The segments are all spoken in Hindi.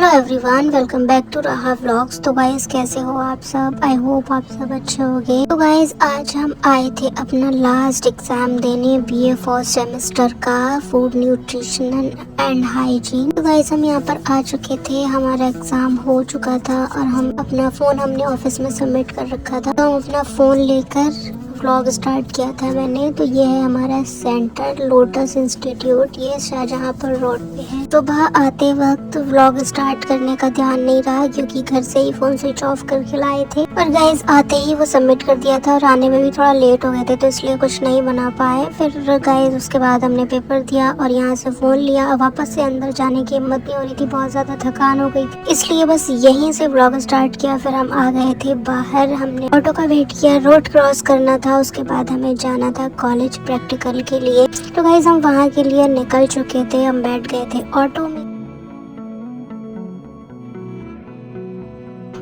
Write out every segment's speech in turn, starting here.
Hello everyone, welcome back to Raha vlogs. तो गाइस कैसे हो आप सब? आई होप आप सब अच्छे होंगे। तो गाइस आज हम आए थे अपना लास्ट एग्जाम देने बीए फर्स्ट सेमेस्टर का फूड न्यूट्रिशन एंड हाइजीन। तो गाइस हम यहाँ पर आ चुके थे, हमारा एग्जाम हो चुका था और हम अपना फोन हमने ऑफिस में सबमिट कर रखा था। तो हम अपना फोन लेकर व्लॉग स्टार्ट किया था मैंने। तो ये है हमारा सेंटर लोटस इंस्टीट्यूट, ये शाहजहांपुर रोड पे है। सुबह आते वक्त व्लॉग स्टार्ट करने का ध्यान नहीं रहा क्योंकि घर से ही फोन स्विच ऑफ करके लाए थे, और गाइस आते ही वो सबमिट कर दिया था और आने में भी थोड़ा लेट हो गए थे तो इसलिए कुछ नहीं बना पाए। फिर गाइस उसके बाद हमने पेपर दिया और यहाँ से फोन लिया। वापस से अंदर जाने की हिम्मत नहीं हो रही थी, बहुत ज्यादा थकान हो गई थी, इसलिए बस यहीं से व्लॉग स्टार्ट किया। फिर हम आ गए थे बाहर, हमने ऑटो का वेट किया, रोड क्रॉस करना था, उसके बाद हमें जाना था कॉलेज प्रैक्टिकल के लिए। तो गाइस हम वहाँ के लिए निकल चुके थे, हम बैठ गए थे ऑटो में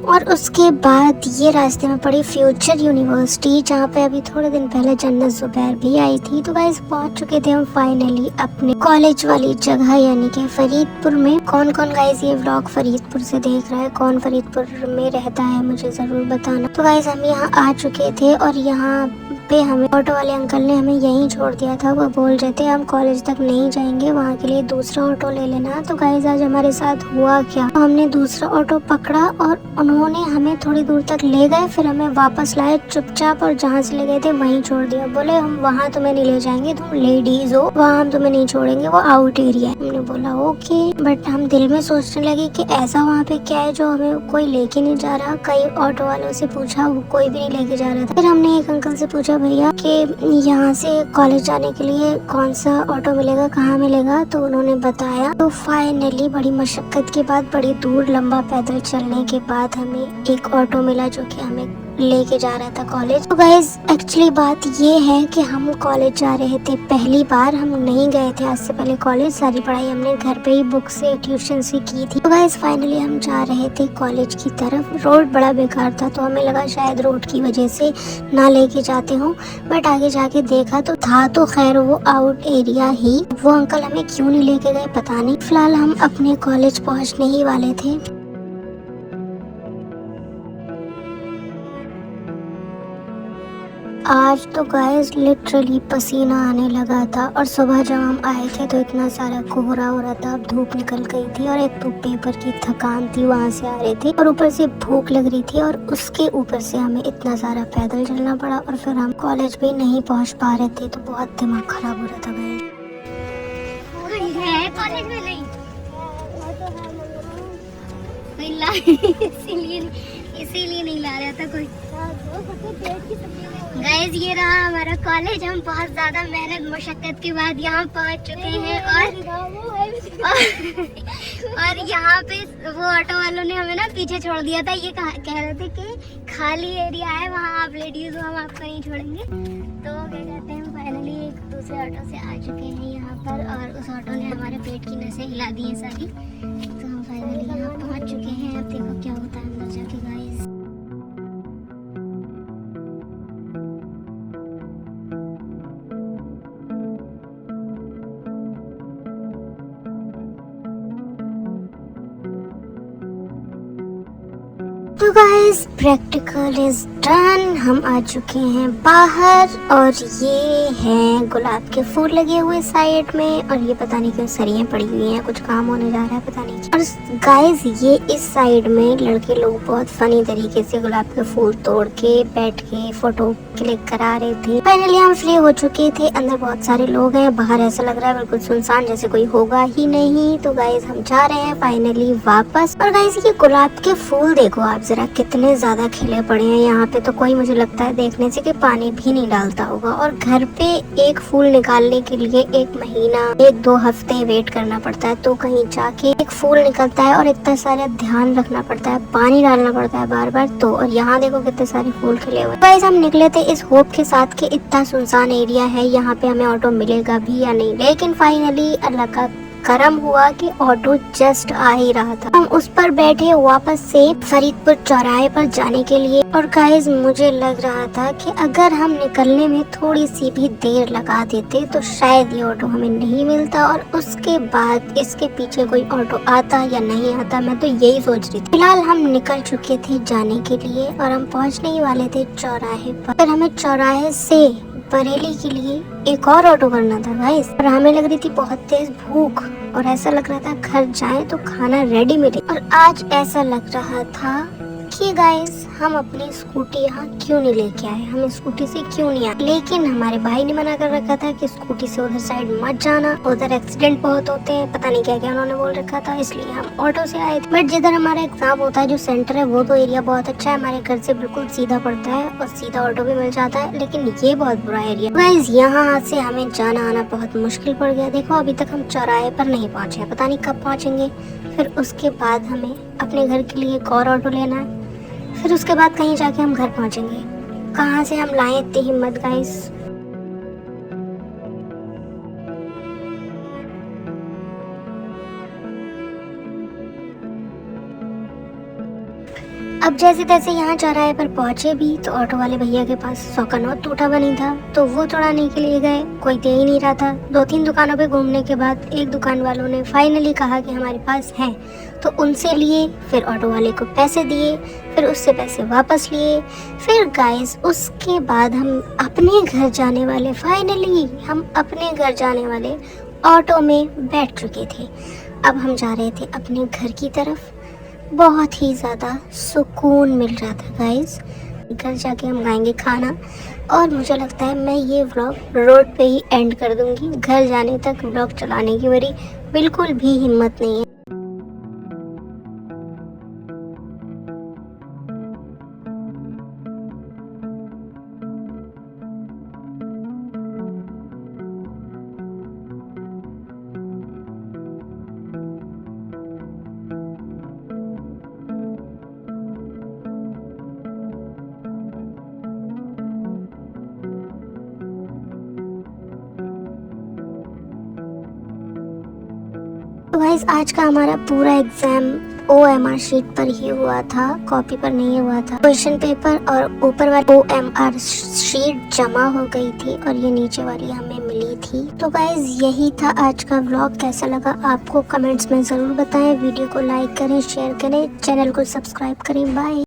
और उसके बाद ये रास्ते में पड़ी फ्यूचर यूनिवर्सिटी, जहाँ पे अभी थोड़े दिन पहले जन्नत जुबैर भी आई थी। तो गाइस पहुंच चुके थे हम फाइनली अपने कॉलेज वाली जगह यानी कि फरीदपुर में। कौन कौन गाइस ये व्लॉग फरीदपुर से देख रहा है, कौन फरीदपुर में रहता है, मुझे जरूर बताना। तो गाइस हम यहाँ आ चुके थे और यहाँ पे हमें ऑटो वाले अंकल ने हमें यहीं छोड़ दिया था। वो बोल रहे थे हम कॉलेज तक नहीं जाएंगे, वहाँ के लिए दूसरा ऑटो ले लेना। तो गाइस आज हमारे साथ हुआ क्या, तो हमने दूसरा ऑटो पकड़ा और उन्होंने हमें थोड़ी दूर तक ले गए, फिर हमें वापस लाए चुपचाप और जहाँ से ले गए थे वहीं छोड़ दिया। बोले हम वहाँ तुम्हें नहीं ले जाएंगे, तुम लेडीज हो, वहाँ हम तुम्हें नहीं छोड़ेंगे, वो आउट एरिया है। हमने बोला ओके, बट हम दिल में सोचने लगे कि ऐसा वहाँ पे क्या है जो हमें कोई लेके नहीं जा रहा। कई ऑटो वालों से पूछा, वो कोई भी नहीं लेके जा रहा था। फिर हमने एक अंकल से पूछा भैया कि यहाँ से कॉलेज जाने के लिए कौन सा ऑटो मिलेगा, कहाँ मिलेगा, तो उन्होंने बताया। तो फाइनली बड़ी मशक्कत के बाद, बड़ी दूर लंबा पैदल चलने के बाद हमें एक ऑटो मिला जो कि हमें लेके जा रहा था कॉलेज। तो गाइस एक्चुअली बात ये है कि हम कॉलेज जा रहे थे पहली बार, हम नहीं गए थे आज से पहले कॉलेज। सारी पढ़ाई हमने घर पे ही बुक से ट्यूशन से की थी। तो गाइस फाइनली हम जा रहे थे कॉलेज की तरफ। रोड बड़ा बेकार था तो हमें लगा शायद रोड की वजह से ना लेके जाते हो, बट आगे जाके देखा तो था तो खैर वो आउट एरिया ही। वो अंकल हमें क्यों नहीं लेके गए पता नहीं। फिलहाल हम अपने कॉलेज पहुँचने ही वाले थे। आज तो गाइस लिटरली पसीना आने लगा था, और सुबह जब हम आए थे तो इतना सारा कोहरा हो रहा था, अब धूप निकल गई थी और एक तो पेपर की थकान थी वहाँ से आ रही थी और ऊपर से भूख लग रही थी, और उसके ऊपर से हमें इतना सारा पैदल चलना पड़ा और फिर हम कॉलेज भी नहीं पहुँच पा रहे थे। तो बहुत दिमाग खराब हो रहा था गाइस। कॉलेज में नहीं इसीलिए नहीं ला रहा था कोई। गाइस ये रहा हमारा कॉलेज, हम बहुत ज्यादा मेहनत मशक्कत के बाद यहाँ पहुँच चुके हैं और यहाँ पे वो ऑटो वालों ने हमें ना पीछे छोड़ दिया था। ये कह रहे थे कि खाली एरिया है, वहाँ आप लेडीज हो, हम आपको नहीं छोड़ेंगे। तो क्या कहते हैं, फाइनली एक दूसरे ऑटो से आ चुके हैं यहाँ पर और उस ऑटो ने हमारे पेट की नसें हिला दी हैं सारी। तो हम फाइनली यहाँ पहुँच चुके हैं। अब देखो क्या होता है अंदर जाके गाइस। तो गाइस प्रैक्टिकल इज डन, हम आ चुके हैं बाहर और ये हैं गुलाब के फूल लगे हुए साइड में, और ये पता नहीं क्यों सरियां पड़ी हुई हैं, कुछ काम होने जा रहा है पता नहीं। और गाइस ये इस साइड में लड़के लोग बहुत फनी तरीके से गुलाब के फूल तोड़ के बैठ के फोटो क्लिक करा रहे थे। फाइनली हम फ्री हो चुके थे, अंदर बहुत सारे लोग हैं, बाहर ऐसा लग रहा है बिल्कुल सुनसान जैसे कोई होगा ही नहीं। तो गाइस हम जा रहे हैं फाइनली वापस। और गाइस ये गुलाब के फूल देखो आप जरा, कितने ज्यादा खिले पड़े हैं यहाँ पे। तो कोई मुझे लगता है देखने से कि पानी भी नहीं डालता होगा, और घर पे एक फूल निकालने के लिए 1 महीना 1-2 हफ्ते वेट करना पड़ता है, तो कहीं जाके एक फूल निकलता है और इतना सारा ध्यान रखना पड़ता है, पानी डालना पड़ता है बार बार। तो और यहाँ देखो कितने सारे फूल खिले हुए। गाइस हम निकले थे इस होप के साथ कि इतना सुनसान एरिया है, यहाँ पे हमें ऑटो मिलेगा भी या नहीं, लेकिन फाइनली अल्लाह का कर्म हुआ कि ऑटो जस्ट आ ही रहा था। हम उस पर बैठे वापस से फरीदपुर चौराहे पर जाने के लिए। और गाइस मुझे लग रहा था कि अगर हम निकलने में थोड़ी सी भी देर लगा देते तो शायद ये ऑटो हमें नहीं मिलता और उसके बाद इसके पीछे कोई ऑटो आता या नहीं आता, मैं तो यही सोच रही थी। फिलहाल हम निकल चुके थे जाने के लिए और हम पहुंचने ही वाले थे चौराहे पर। फिर हमें चौराहे से बरेली के लिए एक और ऑटो करना था गाइस। और हमें लग रही थी बहुत तेज भूख और ऐसा लग रहा था घर जाएं तो खाना रेडी मिले। और आज ऐसा लग रहा था कि गाइस हम अपनी स्कूटी यहाँ क्यों नहीं लेके आए, हम स्कूटी से क्यों नहीं आए। लेकिन हमारे भाई ने मना कर रखा था कि स्कूटी से उधर साइड मत जाना, उधर एक्सीडेंट बहुत होते हैं, पता नहीं क्या क्या उन्होंने बोल रखा था, इसलिए हम ऑटो से आए थे। बट जिधर हमारा एग्जाम होता है जो सेंटर है वो तो एरिया बहुत अच्छा है, हमारे घर से बिल्कुल सीधा पड़ता है और सीधा ऑटो भी मिल जाता है। लेकिन ये बहुत बुरा एरिया गाइस, यहाँ से हमें जाना आना बहुत मुश्किल पड़ गया। देखो अभी तक हम चौराहे पर नहीं पहुँचे, पता नहीं कब पहुँचेंगे। फिर उसके बाद हमें अपने घर के लिए एक और ऑटो लेना है, फिर उसके बाद कहीं जाके हम घर पहुंचेंगे। कहाँ से हम लाएं इतनी हिम्मत गाइस। अब जैसे तैसे यहाँ चौराहे पर पहुंचे भी तो ऑटो वाले भैया के पास 100 का नोट टूटा बनी था, तो वो तोड़ाने के लिए गए, कोई दे ही नहीं रहा था। 2-3 दुकानों पे घूमने के बाद एक दुकान वालों ने फाइनली कहा कि हमारे पास है, तो उनसे लिए। फिर ऑटो वाले को पैसे दिए, फिर उससे पैसे वापस लिए। फिर गाइस उसके बाद हम अपने घर जाने वाले, फाइनली हम अपने घर जाने वाले ऑटो में बैठ चुके थे। अब हम जा रहे थे अपने घर की तरफ। बहुत ही ज़्यादा सुकून मिल रहा था गाइस। घर जाके हम खाएंगे खाना और मुझे लगता है मैं ये व्लॉग रोड पे ही एंड कर दूंगी। घर जाने तक व्लॉग चलाने की मेरी बिल्कुल भी हिम्मत नहीं है। तो गाइस आज का हमारा पूरा एग्जाम OMR शीट पर ही हुआ था, कॉपी पर नहीं हुआ था। क्वेश्चन पेपर और ऊपर वाली OMR शीट जमा हो गई थी और ये नीचे वाली हमें मिली थी। तो गाइस यही था आज का व्लॉग। कैसा लगा आपको कमेंट्स में ज़रूर बताएं। वीडियो को लाइक करें, शेयर करें, चैनल को सब्सक्राइब करें। बाय।